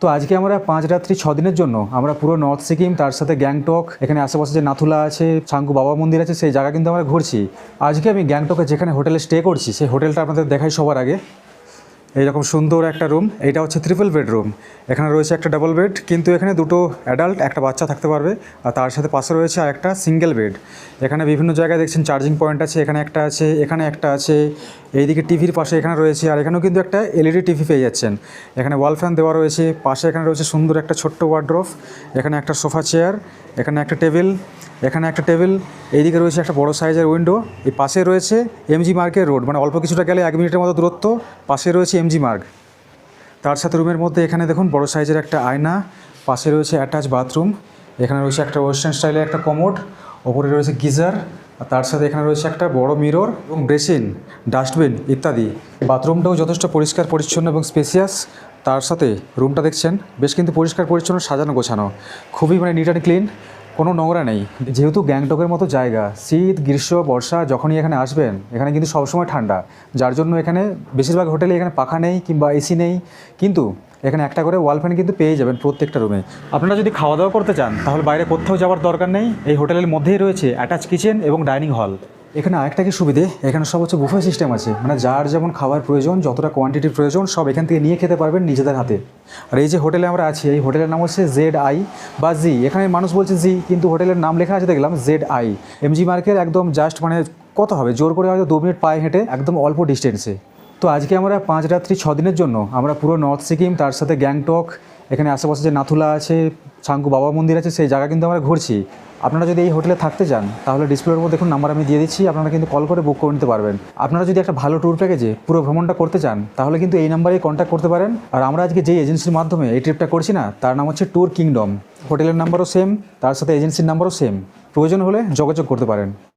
তো আজকে আমরা 5 রাত্রি 6 দিনের জন্য আমরা পুরো নর্থ সিকিম তার সাথে গ্যাংটক, এখানে আশেপাশে যে নাথুলা আছে, ছাঙ্গু বাবা মন্দির আছে, সেই জায়গা কিন্তু আমরা ঘুরছি। আজকে আমি গ্যাংটকে যেখানে হোটেলে স্টে করছি সেই হোটেলটা আপনাদের দেখাই সবার আগে। এইরকম সুন্দর একটা রুম, এইটা হচ্ছে ট্রিপল বেডরুম। এখানে রয়েছে একটা ডাবল বেড, কিন্তু এখানে দুটো অ্যাডাল্ট একটা বাচ্চা থাকতে পারবে, আর তার সাথে পাশে রয়েছে আর একটা সিঙ্গেল বেড। এখানে বিভিন্ন জায়গায় দেখছেন চার্জিং পয়েন্ট আছে, এখানে একটা আছে, এখানে একটা আছে, এইদিকে টিভির পাশে এখানে রয়েছে, আর এখানেও কিন্তু একটা এলইডি টিভি পেয়ে যাচ্ছেন। এখানে ওয়াল ফ্যান দেওয়া রয়েছে, পাশে এখানে রয়েছে সুন্দর একটা ছোট্ট ওয়ার্ড্রোব, এখানে একটা সোফা চেয়ার, এখানে একটা টেবিল, এখানে একটা টেবিল, এইদিকে রয়েছে একটা বড় সাইজের উইন্ডো। এই পাশে রয়েছে এমজি মার্গের রোড, মানে অল্প কিছুটা গেলে 1 মিনিটের মতো দূরত্ব, পাশে রয়েছে এমজি মার্গ। তার সাথে রুমের মধ্যে এখানে দেখুন বড় সাইজের একটা আয়না, পাশে রয়েছে অ্যাটাচ বাথরুম, এখানে রয়েছে একটা ওয়েস্টার্ন স্টাইলের একটা কমোড, ওপরে রয়েছে গিজার, আর তার সাথে এখানে রয়েছে একটা বড় মিরর এবং বেসিন, ডাস্টবিন ইত্যাদি। বাথরুমটাও যথেষ্ট পরিষ্কার পরিচ্ছন্ন এবং স্পেসিয়াস। তার সাথে রুমটা দেখছেন বেশ কিন্তু পরিষ্কার পরিচ্ছন্ন, সাজানো গোছানো, খুবই মানে নিট অ্যান্ড ক্লিন, কোনো নোংরা নেই। যেহেতু গ্যাংটকের মতো জায়গা, শীত গ্রীষ্ম বর্ষা যখনই এখানে আসবেন, এখানে কিন্তু সবসময় ঠান্ডা, যার জন্য এখানে বেশিরভাগ হোটেলে এখানে পাখা নেই কিংবা এসি নেই, কিন্তু এখানে একটা করে ওয়াল ফ্যান কিন্তু পেয়ে যাবেন প্রত্যেকটা রুমে। আপনারা যদি খাওয়া দাওয়া করতে চান তাহলে বাইরে কোথাও যাওয়ার দরকার নেই, এই হোটেলের মধ্যেই রয়েছে অ্যাটাচ কিচেন এবং ডাইনিং হল। এখানে আরেকটা কি সুবিধে, এখানে সব হচ্ছে বুফে সিস্টেম আছে, মানে যার যেমন খাবার প্রয়োজন, যতটা কোয়ান্টিটির প্রয়োজন সব এখান থেকে নিয়ে খেতে পারবেন নিজেদের হাতে। আর এই যে হোটেলে আমরা আছি, এই হোটেলের নাম হচ্ছে ZI বা জি, এখানে মানুষ বলছে জি, কিন্তু হোটেলের নাম লেখা আছে দেখলাম ZI। এমজি মার্কের একদম জাস্ট মানে কত হবে, জোর করে হয়তো 2 মিনিট পায়ে হেঁটে একদম অল্প ডিস্টেন্সে। তো আজকে আমরা 5 রাত্রি 6 দিনের জন্য আমরা পুরো নর্থ সিকিম তার সাথে গ্যাংটক, এখানে আশেপাশে যে নাথুলা আছে, ছাঙ্গু বাবা মন্দির আছে, সেই জায়গা কিন্তু আমরা ঘুরছি। আপনারা যদি এই হোটেলে থাকতে চান তাহলে ডিসপ্লের উপর দেখুন নাম্বার আমি দিয়ে দিচ্ছি, আপনারা কিন্তু কল করে বুক করে নিতে পারবেন। আপনারা যদি একটা ভালো ট্যুর প্যাকেজে পুরো ভ্রমণটা করতে চান তাহলে কিন্তু এই নাম্বারে কন্ট্যাক্ট করতে পারেন। আর আমরা আজকে যেই এজেন্সির মাধ্যমে এই ট্রিপটা করছি না, তার নাম হচ্ছে ট্যুর কিংডম। হোটেলের নাম্বারও সেম, তার সাথে এজেন্সির নাম্বারও সেম, প্রয়োজন হলে যোগাযোগ করতে পারেন।